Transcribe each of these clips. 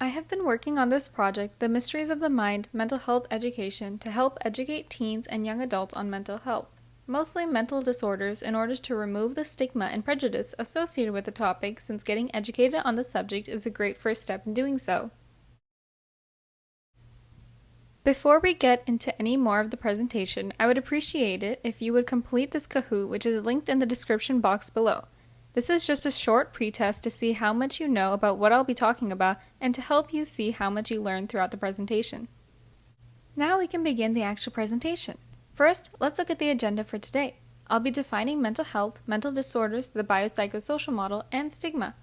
I have been working on this project, The Mysteries of the Mind, Mental Health Education, to help educate teens and young adults on mental health, mostly mental disorders, in order to remove the stigma and prejudice associated with the topic, since getting educated on the subject is a great first step in doing so. Before we get into any more of the presentation, I would appreciate it if you would complete this Kahoot, which is linked in the description box below. This is just a short pretest to see how much you know about what I'll be talking about and to help you see how much you learn throughout the presentation. Now we can begin the actual presentation. First, let's look at the agenda for today. I'll be defining mental health, mental disorders, the biopsychosocial model, and stigma.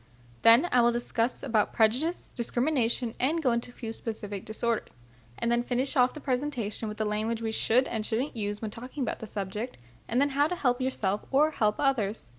Then I will discuss about prejudice, discrimination, and go into a few specific disorders. And then finish off the presentation with the language we should and shouldn't use when talking about the subject, and then how to help yourself or help others.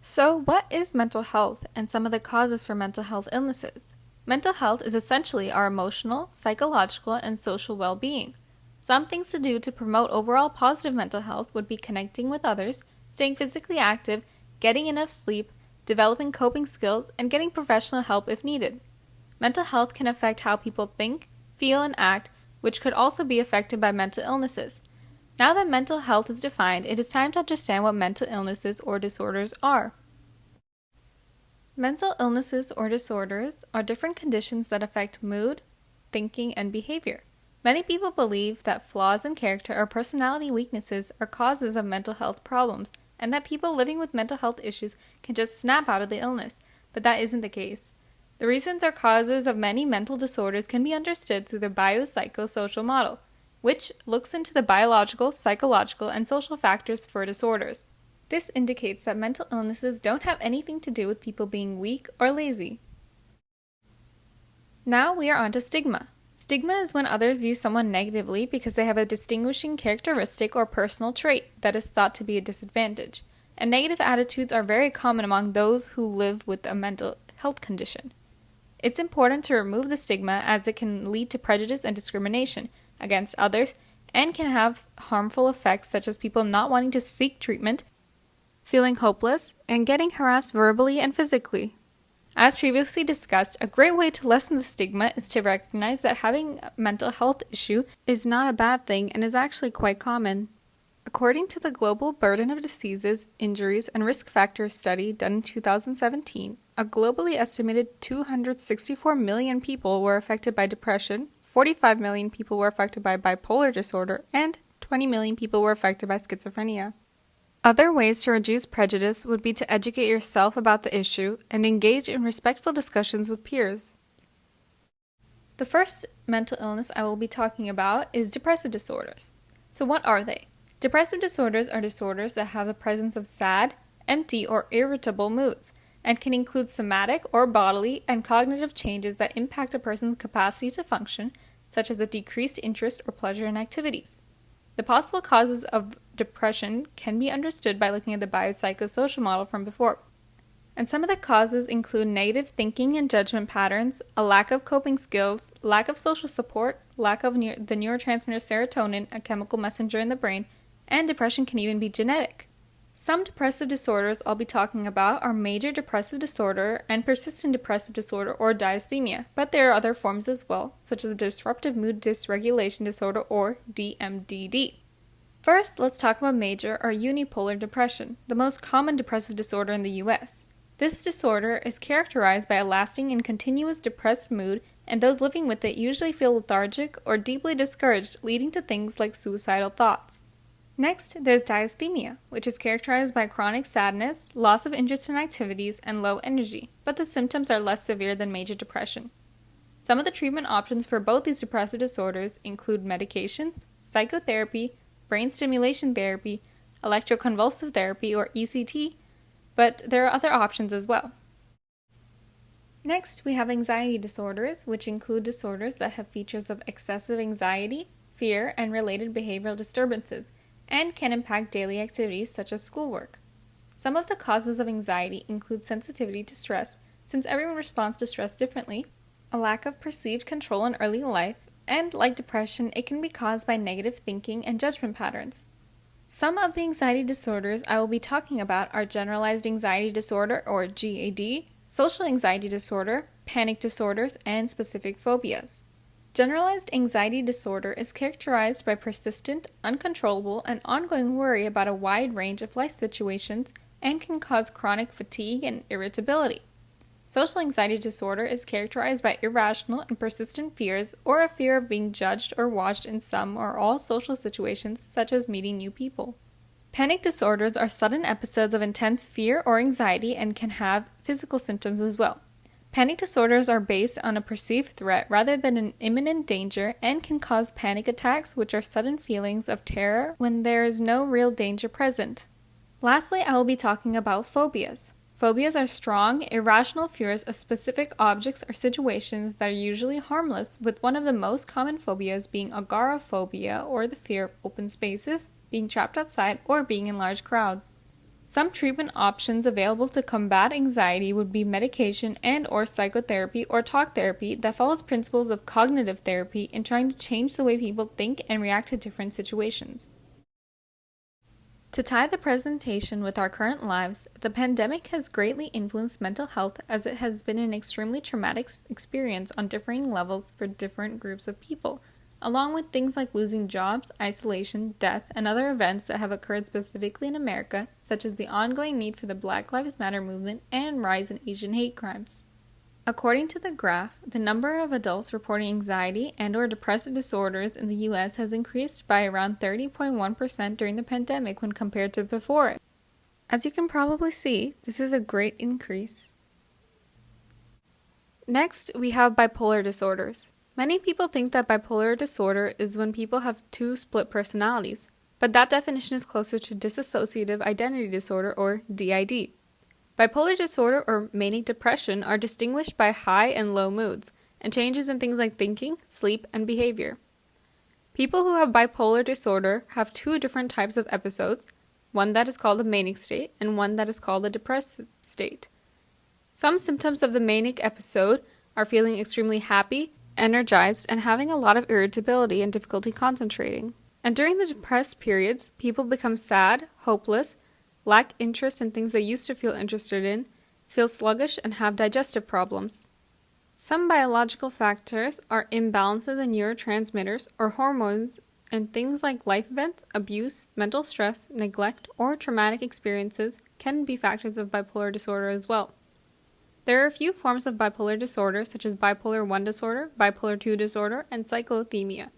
So, what is mental health and some of the causes for mental health illnesses? Mental health is essentially our emotional, psychological, and social well-being. Some things to do to promote overall positive mental health would be connecting with others, staying physically active, getting enough sleep, developing coping skills, and getting professional help if needed. Mental health can affect how people think, feel, and act, which could also be affected by mental illnesses. Now that mental health is defined, it is time to understand what mental illnesses or disorders are. Mental illnesses or disorders are different conditions that affect mood, thinking, and behavior. Many people believe that flaws in character or personality weaknesses are causes of mental health problems, and that people living with mental health issues can just snap out of the illness, but that isn't the case. The reasons or causes of many mental disorders can be understood through the Biopsychosocial Model, which looks into the biological, psychological, and social factors for disorders. This indicates that mental illnesses don't have anything to do with people being weak or lazy. Now we are on to stigma. Stigma is when others view someone negatively because they have a distinguishing characteristic or personal trait that is thought to be a disadvantage, and negative attitudes are very common among those who live with a mental health condition. It's important to remove the stigma as it can lead to prejudice and discrimination against others and can have harmful effects such as people not wanting to seek treatment, feeling hopeless, and getting harassed verbally and physically. As previously discussed, a great way to lessen the stigma is to recognize that having a mental health issue is not a bad thing and is actually quite common. According to the Global Burden of Diseases, Injuries, and Risk Factors study done in 2017, a globally estimated 264 million people were affected by depression, 45 million people were affected by bipolar disorder, and 20 million people were affected by schizophrenia. Other ways to reduce prejudice would be to educate yourself about the issue and engage in respectful discussions with peers. The first mental illness I will be talking about is depressive disorders. So what are they? Depressive disorders are disorders that have the presence of sad, empty, or irritable moods, and can include somatic or bodily and cognitive changes that impact a person's capacity to function, such as a decreased interest or pleasure in activities. The possible causes of depression can be understood by looking at the biopsychosocial model from before. And some of the causes include negative thinking and judgment patterns, a lack of coping skills, lack of social support, lack of the neurotransmitter serotonin, a chemical messenger in the brain, and depression can even be genetic. Some depressive disorders I'll be talking about are major depressive disorder and persistent depressive disorder or dysthymia, but there are other forms as well, such as disruptive mood dysregulation disorder or DMDD. First, let's talk about major or unipolar depression, the most common depressive disorder in the US. This disorder is characterized by a lasting and continuous depressed mood, and those living with it usually feel lethargic or deeply discouraged, leading to things like suicidal thoughts. Next, there's dysthymia, which is characterized by chronic sadness, loss of interest in activities, and low energy, but the symptoms are less severe than major depression. Some of the treatment options for both these depressive disorders include medications, psychotherapy, brain stimulation therapy, electroconvulsive therapy or ECT, but there are other options as well. Next, we have anxiety disorders, which include disorders that have features of excessive anxiety, fear, and related behavioral disturbances, and can impact daily activities such as schoolwork. Some of the causes of anxiety include sensitivity to stress, since everyone responds to stress differently, a lack of perceived control in early life, and like depression, it can be caused by negative thinking and judgment patterns. Some of the anxiety disorders I will be talking about are generalized anxiety disorder or GAD, social anxiety disorder, panic disorders, and specific phobias. Generalized anxiety disorder is characterized by persistent, uncontrollable, and ongoing worry about a wide range of life situations and can cause chronic fatigue and irritability. Social anxiety disorder is characterized by irrational and persistent fears or a fear of being judged or watched in some or all social situations, such as meeting new people. Panic disorders are sudden episodes of intense fear or anxiety and can have physical symptoms as well. Panic disorders are based on a perceived threat rather than an imminent danger and can cause panic attacks, which are sudden feelings of terror when there is no real danger present. Lastly, I will be talking about phobias. Phobias are strong, irrational fears of specific objects or situations that are usually harmless, with one of the most common phobias being agoraphobia, or the fear of open spaces, being trapped outside, or being in large crowds. Some treatment options available to combat anxiety would be medication and/or psychotherapy or talk therapy that follows principles of cognitive therapy in trying to change the way people think and react to different situations. To tie the presentation with our current lives, the pandemic has greatly influenced mental health as it has been an extremely traumatic experience on differing levels for different groups of people, along with things like losing jobs, isolation, death, and other events that have occurred specifically in America, such as the ongoing need for the Black Lives Matter movement and rise in Asian hate crimes. According to the graph, the number of adults reporting anxiety and/or depressive disorders in the U.S. has increased by around 30.1% during the pandemic when compared to before it. As you can probably see, this is a great increase. Next, we have bipolar disorders. Many people think that bipolar disorder is when people have two split personalities, but that definition is closer to dissociative identity disorder, or DID. Bipolar disorder or manic depression are distinguished by high and low moods, and changes in things like thinking, sleep, and behavior. People who have bipolar disorder have two different types of episodes, one that is called a manic state and one that is called a depressive state. Some symptoms of the manic episode are feeling extremely happy, energized, and having a lot of irritability and difficulty concentrating. And during the depressed periods, people become sad, hopeless, lack interest in things they used to feel interested in, feel sluggish, and have digestive problems. Some biological factors are imbalances in neurotransmitters or hormones, and things like life events, abuse, mental stress, neglect, or traumatic experiences can be factors of bipolar disorder as well. There are a few forms of bipolar disorder, such as bipolar 1 disorder, bipolar 2 disorder, and cyclothymia.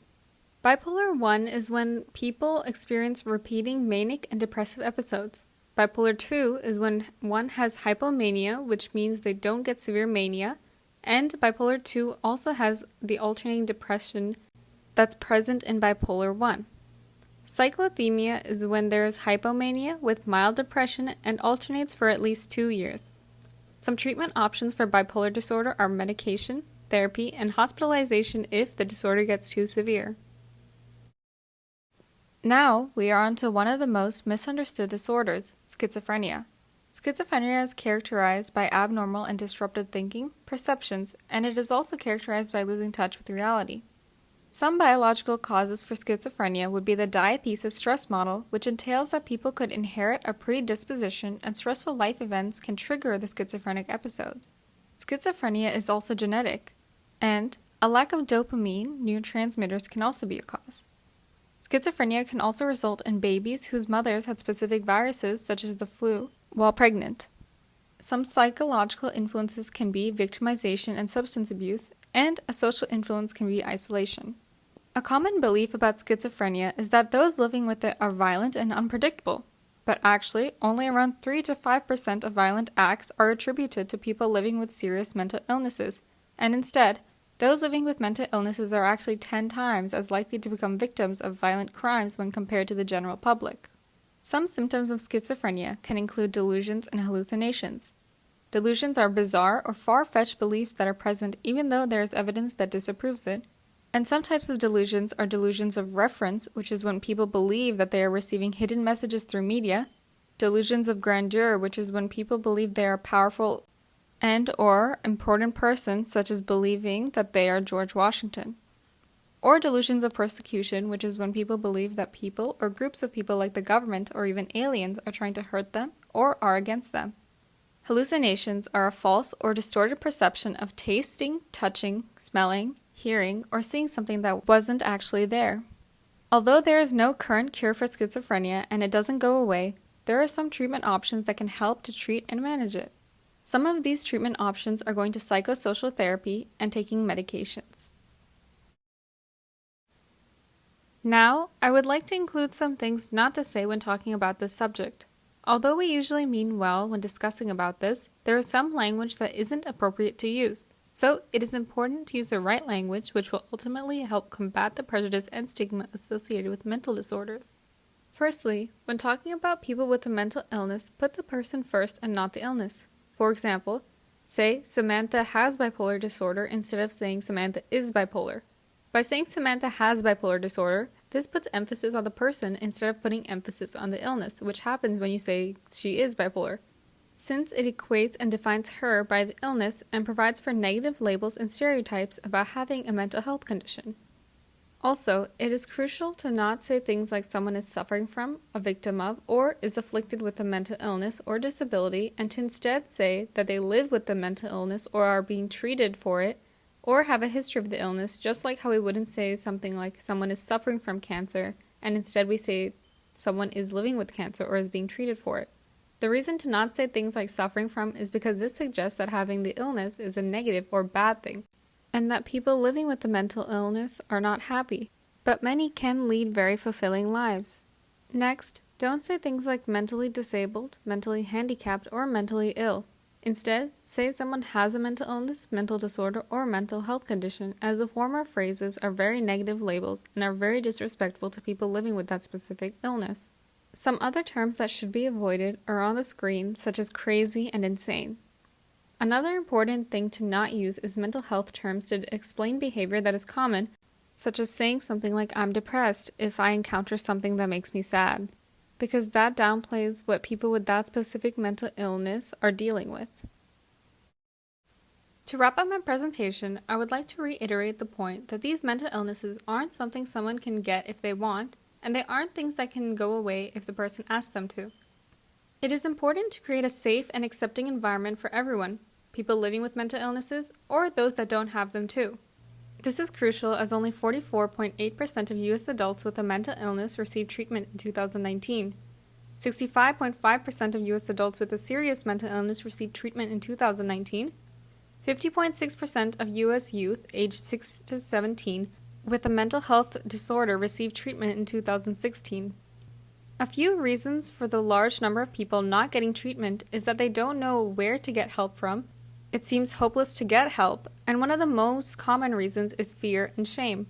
Bipolar 1 is when people experience repeating manic and depressive episodes. Bipolar 2 is when one has hypomania, which means they don't get severe mania, and bipolar 2 also has the alternating depression that's present in bipolar 1. Cyclothymia is when there is hypomania with mild depression and alternates for at least 2 years. Some treatment options for bipolar disorder are medication, therapy, and hospitalization if the disorder gets too severe. Now, we are on to one of the most misunderstood disorders, schizophrenia. Schizophrenia is characterized by abnormal and disrupted thinking, perceptions, and it is also characterized by losing touch with reality. Some biological causes for schizophrenia would be the diathesis stress model, which entails that people could inherit a predisposition and stressful life events can trigger the schizophrenic episodes. Schizophrenia is also genetic, and a lack of dopamine neurotransmitters can also be a cause. Schizophrenia can also result in babies whose mothers had specific viruses, such as the flu, while pregnant. Some psychological influences can be victimization and substance abuse, and a social influence can be isolation. A common belief about schizophrenia is that those living with it are violent and unpredictable, but actually only around 3 to 5% of violent acts are attributed to people living with serious mental illnesses, and instead, those living with mental illnesses are actually 10 times as likely to become victims of violent crimes when compared to the general public. Some symptoms of schizophrenia can include delusions and hallucinations. Delusions are bizarre or far-fetched beliefs that are present even though there is evidence that disapproves it. And some types of delusions are delusions of reference, which is when people believe that they are receiving hidden messages through media. Delusions of grandeur, which is when people believe they are powerful and/or important persons, such as believing that they are George Washington. Or delusions of persecution, which is when people believe that people or groups of people like the government or even aliens are trying to hurt them or are against them. Hallucinations are a false or distorted perception of tasting, touching, smelling, hearing, or seeing something that wasn't actually there. Although there is no current cure for schizophrenia and it doesn't go away, there are some treatment options that can help to treat and manage it. Some of these treatment options are going to psychosocial therapy and taking medications. Now, I would like to include some things not to say when talking about this subject. Although we usually mean well when discussing about this, there is some language that isn't appropriate to use. So, it is important to use the right language, which will ultimately help combat the prejudice and stigma associated with mental disorders. Firstly, when talking about people with a mental illness, put the person first and not the illness. For example, say Samantha has bipolar disorder instead of saying Samantha is bipolar. By saying Samantha has bipolar disorder, this puts emphasis on the person instead of putting emphasis on the illness, which happens when you say she is bipolar, since it equates and defines her by the illness and provides for negative labels and stereotypes about having a mental health condition. Also, it is crucial to not say things like someone is suffering from, a victim of, or is afflicted with a mental illness or disability, and to instead say that they live with the mental illness or are being treated for it, or have a history of the illness, just like how we wouldn't say something like someone is suffering from cancer, and instead we say someone is living with cancer or is being treated for it. The reason to not say things like suffering from is because this suggests that having the illness is a negative or bad thing, and that people living with the mental illness are not happy, but many can lead very fulfilling lives. Next, don't say things like mentally disabled, mentally handicapped, or mentally ill. Instead, say someone has a mental illness, mental disorder, or mental health condition, as the former phrases are very negative labels and are very disrespectful to people living with that specific illness. Some other terms that should be avoided are on the screen, such as crazy and insane. Another important thing to not use is mental health terms to explain behavior that is common, such as saying something like I'm depressed if I encounter something that makes me sad, because that downplays what people with that specific mental illness are dealing with. To wrap up my presentation, I would like to reiterate the point that these mental illnesses aren't something someone can get if they want, and they aren't things that can go away if the person asks them to. It is important to create a safe and accepting environment for everyone, people living with mental illnesses or those that don't have them too. This is crucial as only 44.8% of U.S. adults with a mental illness received treatment in 2019. 65.5% of U.S. adults with a serious mental illness received treatment in 2019. 50.6% of U.S. youth aged 6 to 17 with a mental health disorder received treatment in 2016. A few reasons for the large number of people not getting treatment is that they don't know where to get help from. It seems hopeless to get help, and one of the most common reasons is fear and shame.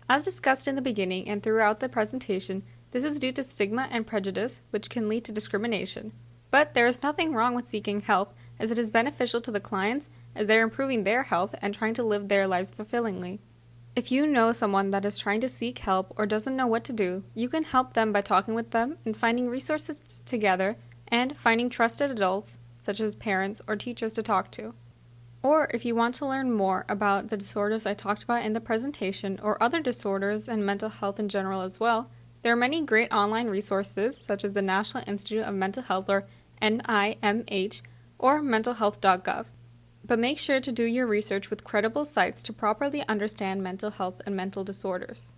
As discussed in the beginning and throughout the presentation, this is due to stigma and prejudice, which can lead to discrimination. But there is nothing wrong with seeking help, as it is beneficial to the clients as they are improving their health and trying to live their lives fulfillingly. If you know someone that is trying to seek help or doesn't know what to do, you can help them by talking with them and finding resources together and finding trusted adults, such as parents or teachers, to talk to. Or if you want to learn more about the disorders I talked about in the presentation or other disorders and mental health in general as well, there are many great online resources such as the National Institute of Mental Health or NIMH or mentalhealth.gov. But make sure to do your research with credible sites to properly understand mental health and mental disorders.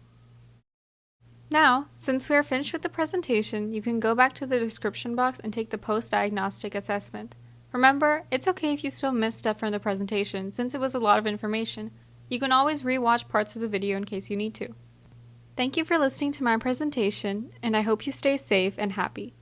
Now, since we are finished with the presentation, you can go back to the description box and take the post-diagnostic assessment. Remember, it's okay if you still miss stuff from the presentation, since it was a lot of information. You can always re-watch parts of the video in case you need to. Thank you for listening to my presentation, and I hope you stay safe and happy.